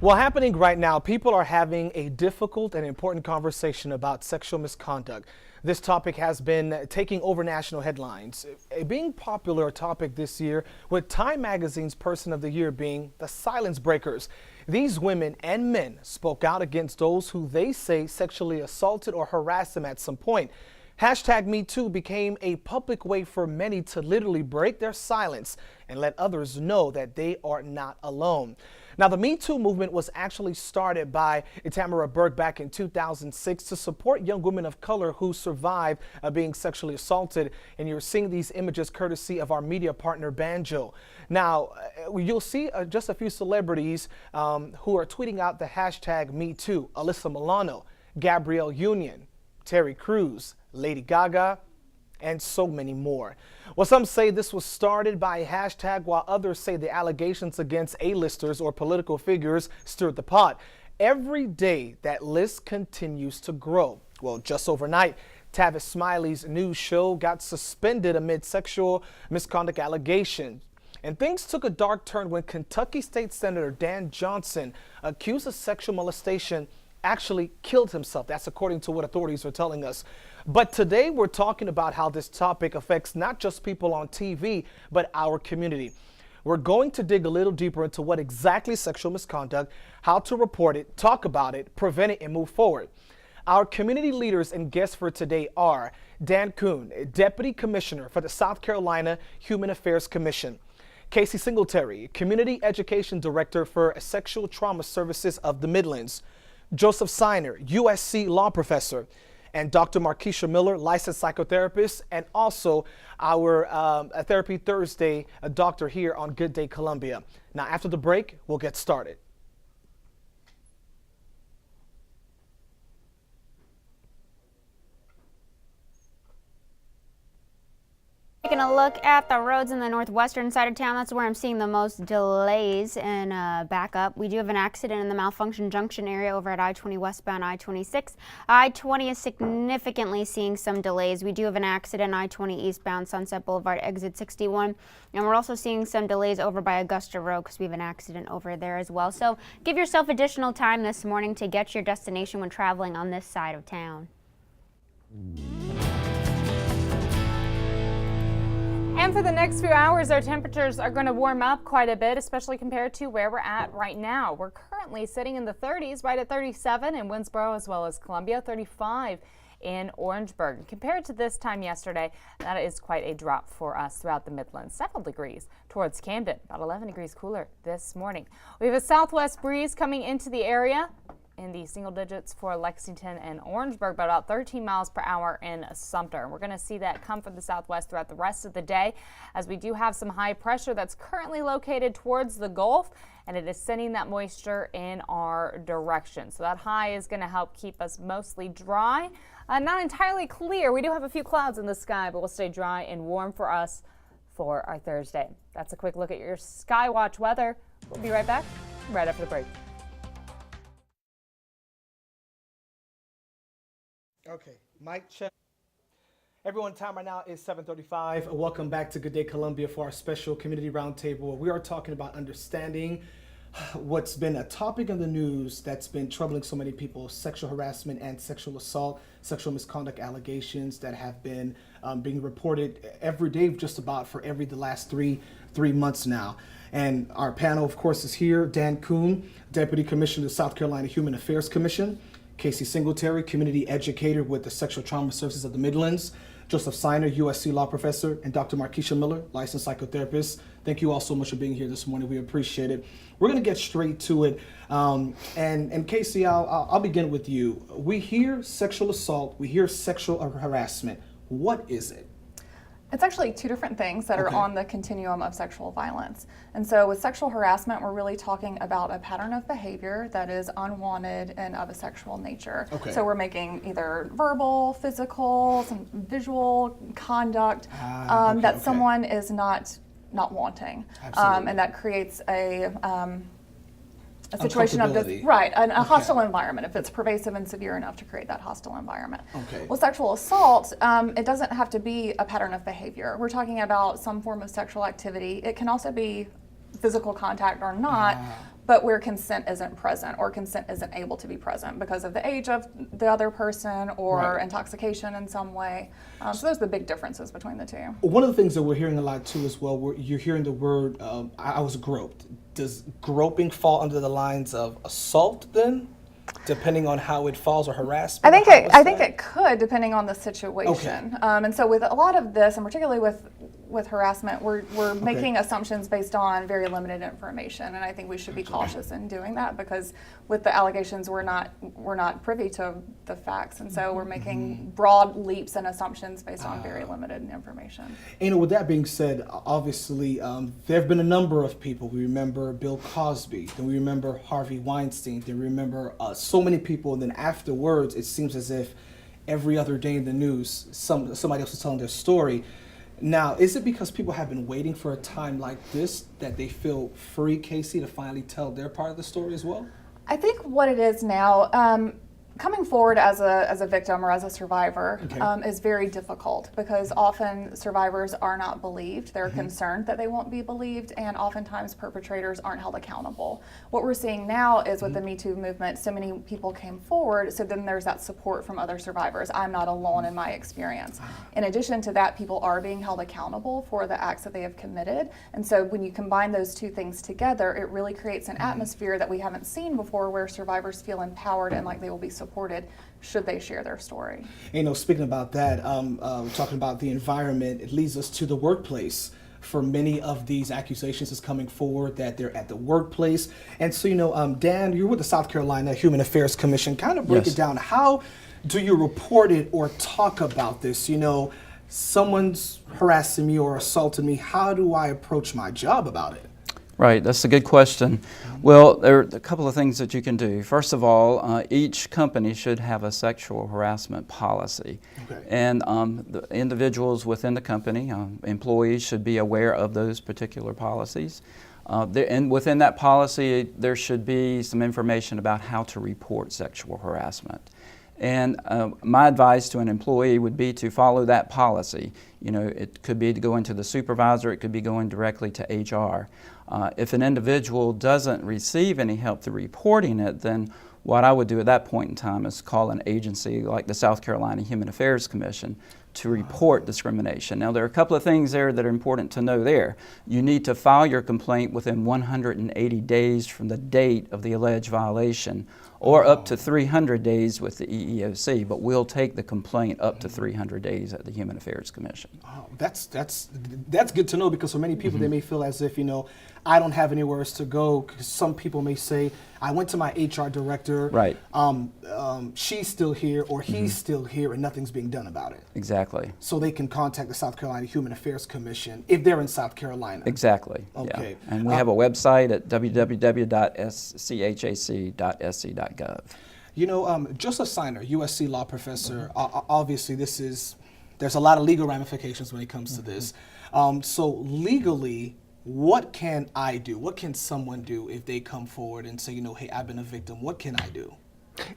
Well, happening right now, people are having a difficult and important conversation about sexual misconduct. This topic has been taking over national headlines, being popular topic this year, with Time Magazine's Person of the Year being the Silence Breakers. These women and men spoke out against those who they say sexually assaulted or harassed them at some point. Hashtag #MeToo became a public way for many to literally break their silence and let others know that they are not alone. Now, the Me Too movement was actually started by Tamara Burke back in 2006 to support young women of color who survived being sexually assaulted. And you're seeing these images courtesy of our media partner, Banjo. Now, you'll see just a few celebrities who are tweeting out the hashtag #MeToo. Alyssa Milano, Gabrielle Union, Terry Crews, Lady Gaga, and so many more. Well, some say this was started by a hashtag, while others say the allegations against A-listers or political figures stirred the pot. Every day, that list continues to grow. Well, just overnight, Tavis Smiley's news show got suspended amid sexual misconduct allegations. And things took a dark turn when Kentucky State Senator Dan Johnson, accused of sexual molestation, actually killed himself. That's according to what authorities are telling us. But today we're talking about how this topic affects not just people on TV, but our community. We're going to dig a little deeper into what exactly sexual misconduct, how to report it, talk about it, prevent it, and move forward. Our community leaders and guests for today are Dan Kuhn, Deputy Commissioner for the South Carolina Human Affairs Commission; Casey Singletary, Community Education Director for Sexual Trauma Services of the Midlands; Joseph Siner, USC law professor; and Dr. Markeisha Miller, licensed psychotherapist, and also our Therapy Thursday doctor here on Good Day Columbia. Now, after the break, we'll get started. Taking a look at the roads in the northwestern side of town, that's where I'm seeing the most delays and backup. We do have an accident in the Malfunction Junction area over at I-20 westbound I-26. I-20 is significantly seeing some delays. We do have an accident I-20 eastbound Sunset Boulevard exit 61, and we're also seeing some delays over by Augusta Road because we have an accident over there as well. So give yourself additional time this morning to get your destination when traveling on this side of town. And for the next few hours, our temperatures are going to warm up quite a bit, especially compared to where we're at right now. We're currently sitting in the 30s, right at 37 in Winsboro as well as Columbia, 35 in Orangeburg. Compared to this time yesterday, that is quite a drop for us throughout the Midlands. Several degrees towards Camden, about 11 degrees cooler this morning. We have a southwest breeze coming into the area in the single digits for Lexington and Orangeburg, but about 13 miles per hour in Sumter. We're going to see that come from the southwest throughout the rest of the day, as we do have some high pressure that's currently located towards the Gulf, and it is sending that moisture in our direction. So that high is going to help keep us mostly dry. Not entirely clear. We do have a few clouds in the sky, but we'll stay dry and warm for us for our Thursday. That's a quick look at your Skywatch weather. We'll be right back right after the break. Okay, mic check. Everyone, time right now is 7:35. Welcome back to Good Day Columbia for our special community roundtable. We are talking about understanding what's been a topic in the news that's been troubling so many people: sexual harassment and sexual assault, sexual misconduct allegations that have been being reported every day, just about for the last three months now. And our panel, of course, is here: Dan Kuhn, Deputy Commissioner of the South Carolina Human Affairs Commission; Casey Singletary, Community Educator with the Sexual Trauma Services of the Midlands; Joseph Siner, USC law professor; and Dr. Markeisha Miller, licensed psychotherapist. Thank you all so much for being here this morning. We appreciate it. We're going to get straight to it. And Casey, I'll begin with you. We hear sexual assault, we hear sexual harassment. What is it? It's actually two different things that are on the continuum of sexual violence. And so with sexual harassment, we're really talking about a pattern of behavior that is unwanted and of a sexual nature. So we're making either verbal, physical, some visual conduct that someone is not wanting. And that creates a situation of a hostile environment, if it's pervasive and severe enough to create that hostile environment. Well, sexual assault, it doesn't have to be a pattern of behavior. We're talking about some form of sexual activity. It can also be physical contact or not, but where consent isn't present or consent isn't able to be present because of the age of the other person or intoxication in some way. So those are the big differences between the two. One of the things that we're hearing a lot too as well, you're hearing the word, I was groped. Does groping fall under the lines of assault then? Depending on how it falls, or harassment? I think it could, depending on the situation. And so with a lot of this, and particularly with harassment, we're making assumptions based on very limited information, and I think we should be cautious in doing that because with the allegations, we're not privy to the facts, and so we're making broad leaps and assumptions based on very limited information. And with that being said, obviously there have been a number of people. We remember Bill Cosby, then we remember Harvey Weinstein, then we remember so many people, and then afterwards it seems as if every other day in the news somebody else is telling their story. Now, is it because people have been waiting for a time like this that they feel free, Casey, to finally tell their part of the story as well? I think what it is now, coming forward as a victim or as a survivor is very difficult because often survivors are not believed. They're concerned that they won't be believed, and oftentimes perpetrators aren't held accountable. What we're seeing now is with the Me Too movement, so many people came forward, so then there's that support from other survivors. I'm not alone in my experience. In addition to that, people are being held accountable for the acts that they have committed, and so when you combine those two things together, it really creates an atmosphere that we haven't seen before where survivors feel empowered and like they will be supported should they share their story. You know, speaking about that, talking about the environment, it leads us to the workplace. For many of these accusations is coming forward that they're at the workplace. And so, you know, Dan, you're with the South Carolina Human Affairs Commission. Kind of break it down. How do you report it or talk about this? You know, someone's harassing me or assaulting me. How do I approach my job about it? Right, that's a good question. Well, there are a couple of things that you can do. First of all, each company should have a sexual harassment policy. And the individuals within the company, employees, should be aware of those particular policies. And within that policy, there should be some information about how to report sexual harassment. And my advice to an employee would be to follow that policy. You know, it could be to go into the supervisor, it could be going directly to HR. If an individual doesn't receive any help through reporting it, then what I would do at that point in time is call an agency like the South Carolina Human Affairs Commission to report discrimination. Now, there are a couple of things there that are important to know there. You need to file your complaint within 180 days from the date of the alleged violation, or up to 300 days with the EEOC, but we'll take the complaint up to 300 days at the Human Affairs Commission. Oh, that's good to know, because for many people they may feel as if, you know, I don't have anywhere else to go. 'Cause some people may say, I went to my HR director, right? She's still here or he's still here, and nothing's being done about it. Exactly. So they can contact the South Carolina Human Affairs Commission if they're in South Carolina. Exactly. Okay. Yeah. And we have a website at www.schac.sc.gov. You know, Joseph Siner, USC law professor, obviously there's a lot of legal ramifications when it comes to this. So legally, what can I do? What can someone do if they come forward and say, you know, hey, I've been a victim? What can I do?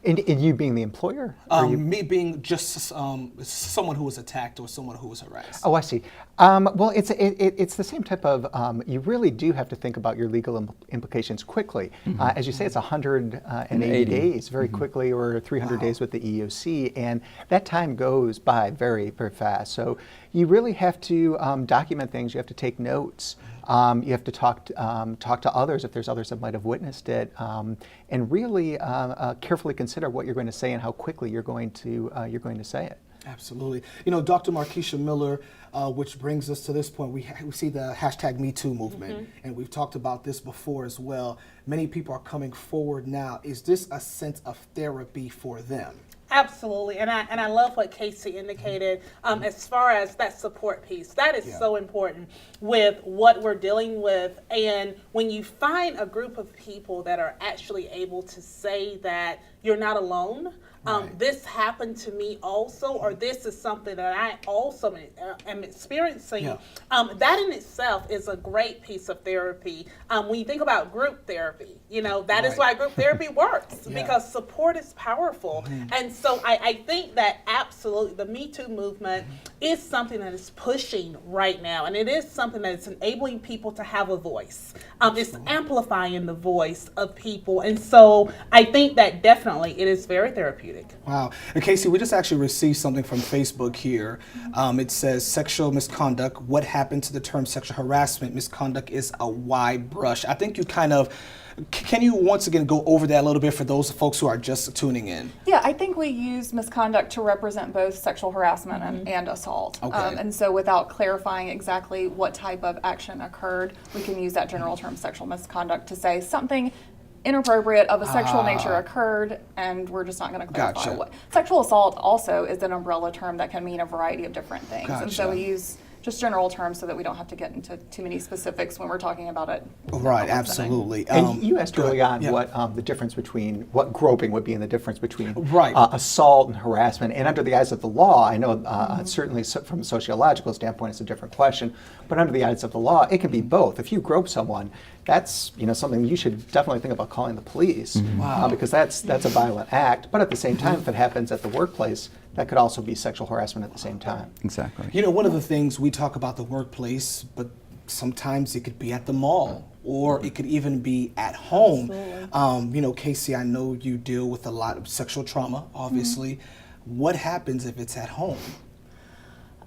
And you being the employer? Me being just someone who was attacked or someone who was harassed. Oh, I see. Well, it's the same type of, you really do have to think about your legal implications quickly. As you say, it's 180 days very quickly, or 300 days with the EEOC, and that time goes by very, very fast. So you really have to document things. You have to take notes. You have to talk to others if there's others that might have witnessed it, and really carefully consider what you're going to say and how quickly you're going to say it. Absolutely. You know, Dr. Markeisha Miller, which brings us to this point, we see the hashtag #MeToo movement, and we've talked about this before as well. Many people are coming forward now. Is this a sense of therapy for them? Absolutely, and I love what Casey indicated as far as that support piece. That is so important with what we're dealing with, and when you find a group of people that are actually able to say that you're not alone, this happened to me also, or this is something that I also am experiencing, that in itself is a great piece of therapy. When you think about group therapy, you know, that is why group therapy works, because support is powerful. And so I think that absolutely the Me Too movement is something that is pushing right now, and it is something that is enabling people to have a voice. It's amplifying the voice of people, and so I think that definitely it is very therapeutic. Wow. And Casey, we just actually received something from Facebook here. It says sexual misconduct. What happened to the term sexual harassment? Misconduct is a wide brush. I think you kind of, can you once again go over that a little bit for those folks who are just tuning in? Yeah, I think we use misconduct to represent both sexual harassment and assault. Okay. And so without clarifying exactly what type of action occurred, we can use that general term sexual misconduct to say something inappropriate of a sexual nature occurred, and we're just not going to clarify Gotcha. what. Sexual assault also is an umbrella term that can mean a variety of different things. And so Gotcha. we use just general terms so that we don't have to get into too many specifics when we're talking about it. Right, absolutely. And you asked go ahead. early on Yeah. what the difference between, what groping would be and the difference between Right. assault and harassment. And under the eyes of the law, I know certainly from a sociological standpoint it's a different question, but under the eyes of the law, it can be both. If you grope someone, that's something you should definitely think about calling the police because that's a violent act. But at the same time, if it happens at the workplace, that could also be sexual harassment at the same time. Exactly. You know, one of the things we talk about the workplace, but sometimes it could be at the mall or it could even be at home. You know, Casey, I know you deal with a lot of sexual trauma, obviously. What happens if it's at home?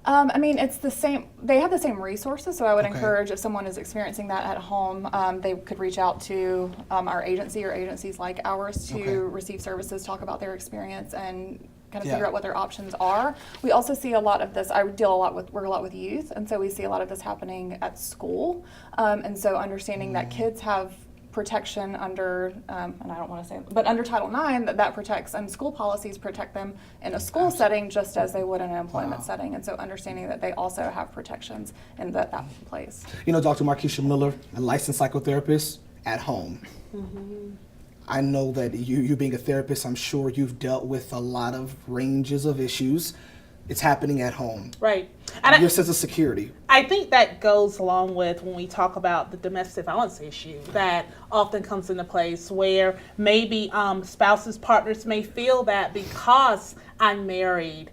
I mean, it's the same. They have the same resources, so I would Okay. encourage if someone is experiencing that at home, they could reach out to our agency or agencies like ours to Okay. receive services, talk about their experience, and kind of Yeah. figure out what their options are. We also see a lot of this. I work a lot with youth, and so we see a lot of this happening at school. And so understanding that kids have protection under, and I don't want to say, but under Title IX, that protects, and school policies protect them in a school setting just as they would in an employment setting. And so understanding that they also have protections in that place. You know, Dr. Markeisha Miller, a licensed psychotherapist at home. I know that you being a therapist, I'm sure you've dealt with a lot of ranges of issues. It's happening at home. Right. And Your sense of security. I think that goes along with when we talk about the domestic violence issue that often comes into place where maybe spouses, partners may feel that because I'm married,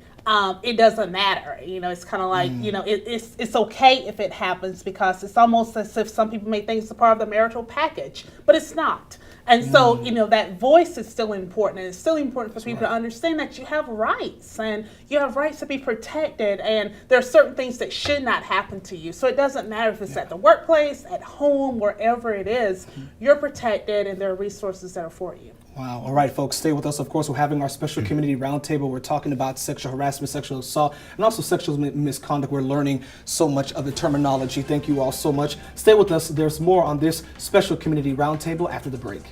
it doesn't matter. You know, it's kind of like, you know, it's okay if it happens because it's almost as if some people may think it's a part of the marital package, but it's not. And so, you know, that voice is still important, and it's still important for people to understand that you have rights, and you have rights to be protected, and there are certain things that should not happen to you. So it doesn't matter if it's at the workplace, at home, wherever it is, you're protected, and there are resources that are for you. Wow. All right, folks, stay with us. Of course, we're having our special community roundtable. We're talking about sexual harassment, sexual assault, and also sexual misconduct. We're learning so much of the terminology. Thank you all so much. Stay with us. There's more on this special community roundtable after the break.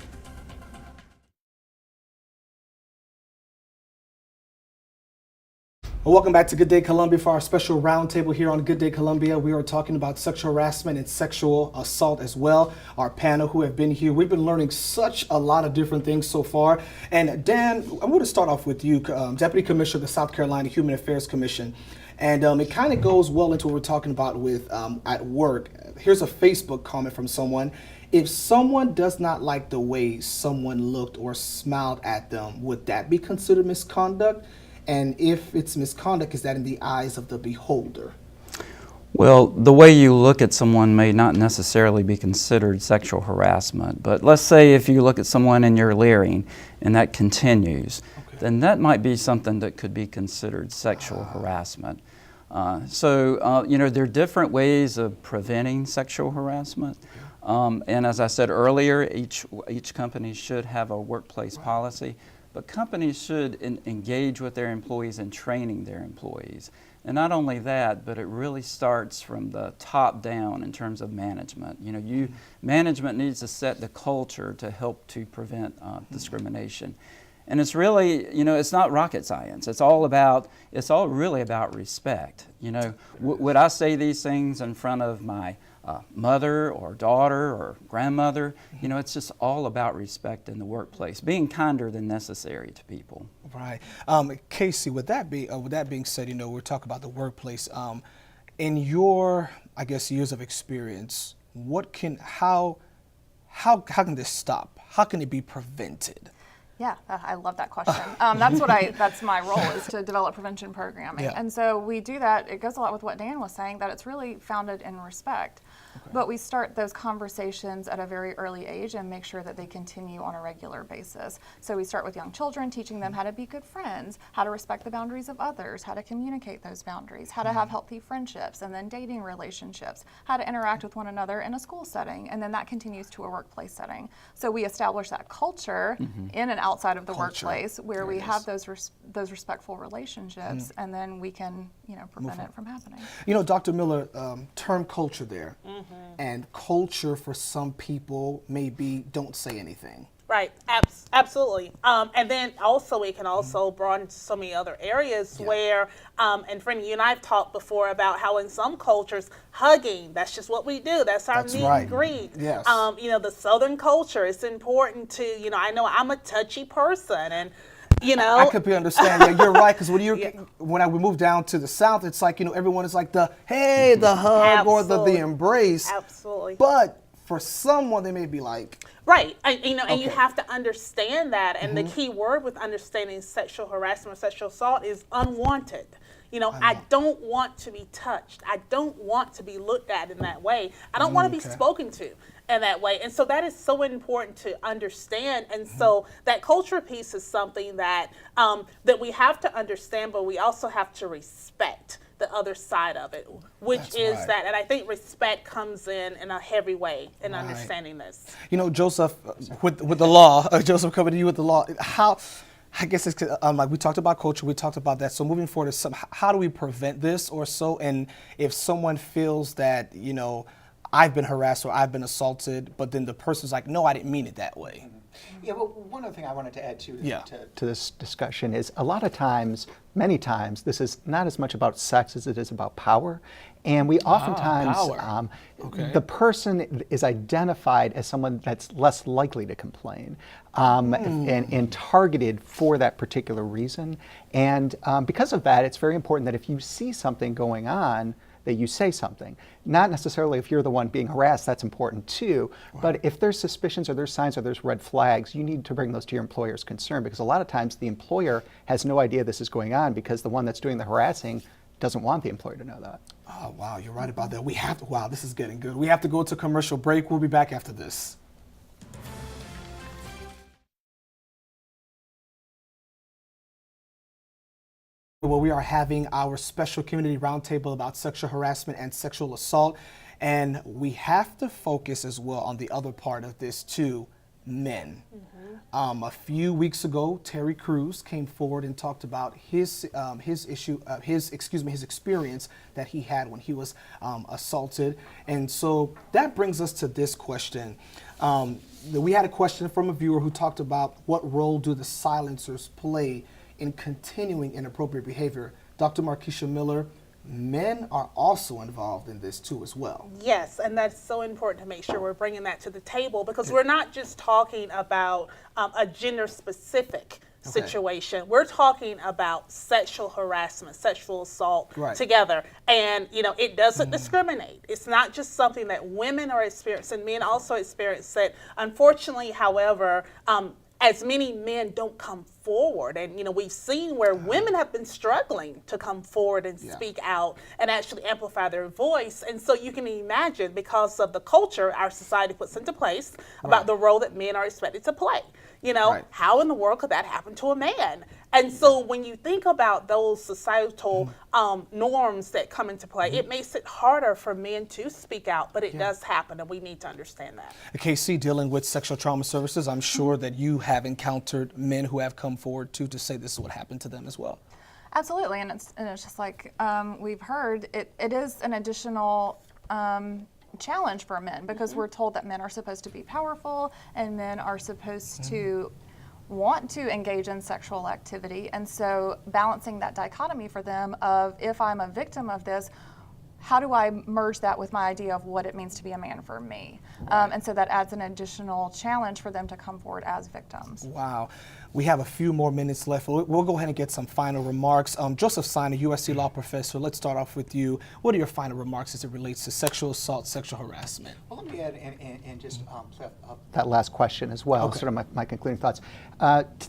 Well, welcome back to Good Day Columbia for our special roundtable here on Good Day Columbia. We are talking about sexual harassment and sexual assault as well. Our panel who have been here, we've been learning such a lot of different things so far. And Dan, I'm going to start off with you, Deputy Commissioner of the South Carolina Human Affairs Commission. And it kind of goes well into what we're talking about with at work. Here's a Facebook comment from someone. If someone does not like the way someone looked or smiled at them, would that be considered misconduct? And if it's misconduct, is that in the eyes of the beholder? Well, the way you look at someone may not necessarily be considered sexual harassment, but let's say if you look at someone and you're leering and that continues, then that might be something that could be considered sexual harassment. You know, there are different ways of preventing sexual harassment. And as I said earlier, each company should have a workplace policy. But companies should engage with their employees in training their employees. And not only that, but it really starts from the top down in terms of management. You know, management needs to set the culture to help to prevent discrimination. And it's really, you know, it's not rocket science. It's all really about respect. You know, would I say these things in front of my mother or daughter or grandmother? You know, it's just all about respect in the workplace, being kinder than necessary to people. Right. Casey, with that being said, you know, we're talking about the workplace. In your, I guess, years of experience, how can this stop? How can it be prevented? Yeah, I love that question. That's my role, is to develop prevention programming. Yeah. And so we do that. It goes a lot with what Dan was saying, that it's really founded in respect. But we start those conversations at a very early age and make sure that they continue on a regular basis. So we start with young children, teaching them how to be good friends, how to respect the boundaries of others, how to communicate those boundaries, how to have healthy friendships, and then dating relationships, how to interact with one another in a school setting, and then that continues to a workplace setting. So we establish that culture in and outside of the workplace where we have those respectful relationships, and then we can, prevent it from happening. Dr. Miller, term culture there, and culture for some people maybe don't say anything. Right, absolutely. And then also we can also broaden to so many other areas where, and Franny, you and I have talked before about how in some cultures, hugging, that's just what we do. That's our meet and greet. Yes. The Southern culture, it's important to, I know I'm a touchy person, and I could be understanding. You're right, because when we moved down to the South, it's like, everyone is like the hug or the embrace. Absolutely. But for someone, they may be like, right, and you have to understand that, and the key word with understanding sexual harassment or sexual assault is unwanted. I don't want to be touched. I don't want to be looked at in that way. I don't want to be spoken to in that way. And so that is so important to understand. And so that culture piece is something that that we have to understand, but we also have to respect the other side of it, which that, and I think respect comes in a heavy way in understanding this. Joseph, with the law, Joseph, coming to you with the law, how, I guess it's like we talked about culture, we talked about that. So moving forward, how do we prevent this or so? And if someone feels that, I've been harassed or I've been assaulted, but then the person's like, no, I didn't mean it that way. Yeah, well, one other thing I wanted to add to this discussion is a lot of times, many times, this is not as much about sex as it is about power. And we oftentimes, the person is identified as someone that's less likely to complain and targeted for that particular reason. And because of that, it's very important that if you see something going on, that you say something. Not necessarily if you're the one being harassed, that's important too, but if there's suspicions or there's signs or there's red flags, you need to bring those to your employer's concern, because a lot of times the employer has no idea this is going on because the one that's doing the harassing doesn't want the employer to know that. Oh, wow, you're right about that. Wow, this is getting good. We have to go to commercial break. We'll be back after this. Well, we are having our special community roundtable about sexual harassment and sexual assault, and we have to focus as well on the other part of this too, men. A few weeks ago, Terry Crews came forward and talked about his experience that he had when he was assaulted, and so that brings us to this question. We had a question from a viewer who talked about what role do the silencers play in continuing inappropriate behavior. Dr. Markeisha Miller, men are also involved in this too as well. Yes, and that's so important to make sure we're bringing that to the table, because we're not just talking about a gender-specific situation. We're talking about sexual harassment, sexual assault together. And, it doesn't discriminate. It's not just something that women are experiencing. Men also experience it. Unfortunately, however, as many men don't come forward, and we've seen where women have been struggling to come forward and speak out and actually amplify their voice. And so you can imagine, because of the culture our society puts into place about the role that men are expected to play, how in the world could that happen to a man? And so when you think about those societal norms that come into play, it makes it harder for men to speak out, but it does happen, and we need to understand that. Casey, dealing with sexual trauma services, I'm sure that you have encountered men who have come forward to say this is what happened to them as well. Absolutely, and it's just like we've heard, it is an additional challenge for men, because we're told that men are supposed to be powerful and men are supposed to want to engage in sexual activity, and so balancing that dichotomy for them of, if I'm a victim of this, how do I merge that with my idea of what it means to be a man for me? And so that adds an additional challenge for them to come forward as victims. Wow. We have a few more minutes left. We'll go ahead and get some final remarks. Joseph Steiner, USC law professor, let's start off with you. What are your final remarks as it relates to sexual assault, sexual harassment? Well, let me add and just clip up that last question as well, sort of my concluding thoughts.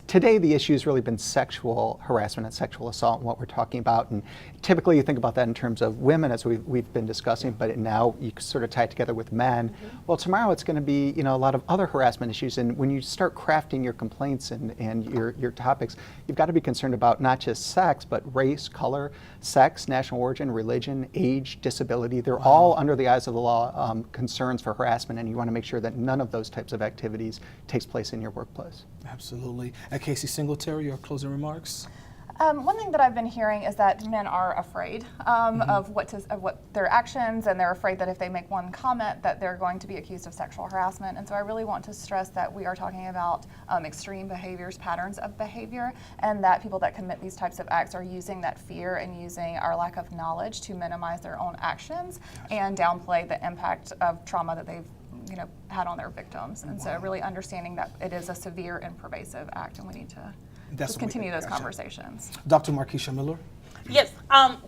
Today, the issue has really been sexual harassment and sexual assault and what we're talking about. And typically, you think about that in terms of women, as we've been discussing, but now you sort of tie it together with men. Well, tomorrow it's going to be a lot of other harassment issues. And when you start crafting your complaints and your topics, you've got to be concerned about not just sex, but race, color, sex, national origin, religion, age, disability. They're all under the eyes of the law concerns for harassment, and you want to make sure that none of those types of activities takes place in your workplace. Absolutely. Casey Singletary, your closing remarks? One thing that I've been hearing is that men are afraid of what their actions, and they're afraid that if they make one comment that they're going to be accused of sexual harassment. And so I really want to stress that we are talking about extreme behaviors, patterns of behavior, and that people that commit these types of acts are using that fear and using our lack of knowledge to minimize their own actions and downplay the impact of trauma that they've had on their victims. And so really understanding that it is a severe and pervasive act, and we need to just continue those conversations. Dr. Markeisha Miller? Yes,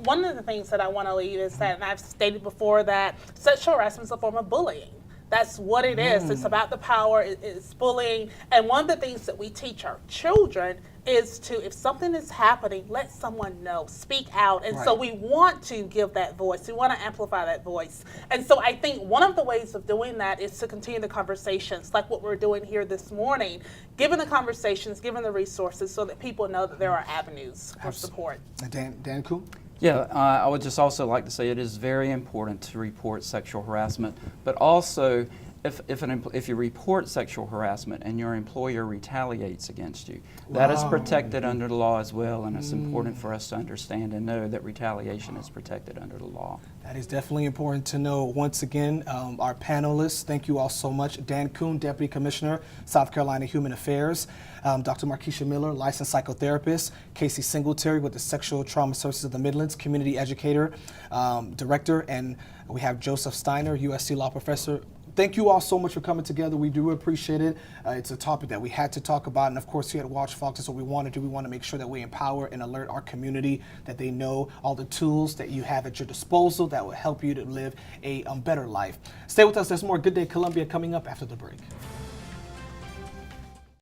one of the things that I want to leave is that, and I've stated before, that sexual harassment is a form of bullying. That's what it is. It's about the power, it's bullying. And one of the things that we teach our children is to, if something is happening, let someone know, speak out. And so we want to give that voice. We want to amplify that voice. And so I think one of the ways of doing that is to continue the conversations, like what we're doing here this morning, giving the conversations, giving the resources so that people know that there are avenues for support. Dan Kuhn? Yeah, I would just also like to say it is very important to report sexual harassment, but also if you report sexual harassment and your employer retaliates against you, that is protected under the law as well, and it's important for us to understand and know that retaliation is protected under the law. That is definitely important to know. Once again, our panelists, thank you all so much. Dan Kuhn, Deputy Commissioner, South Carolina Human Affairs. Dr. Markeisha Miller, licensed psychotherapist. Casey Singletary with the Sexual Trauma Services of the Midlands, Community Educator, Director. And we have Joseph Steiner, USC Law Professor. Thank you all so much for coming together. We do appreciate it. It's a topic that we had to talk about. And of course, here at WACH-FOX, that's what we want to do. We want to make sure that we empower and alert our community, that they know all the tools that you have at your disposal that will help you to live a better life. Stay with us. There's more Good Day Columbia coming up after the break.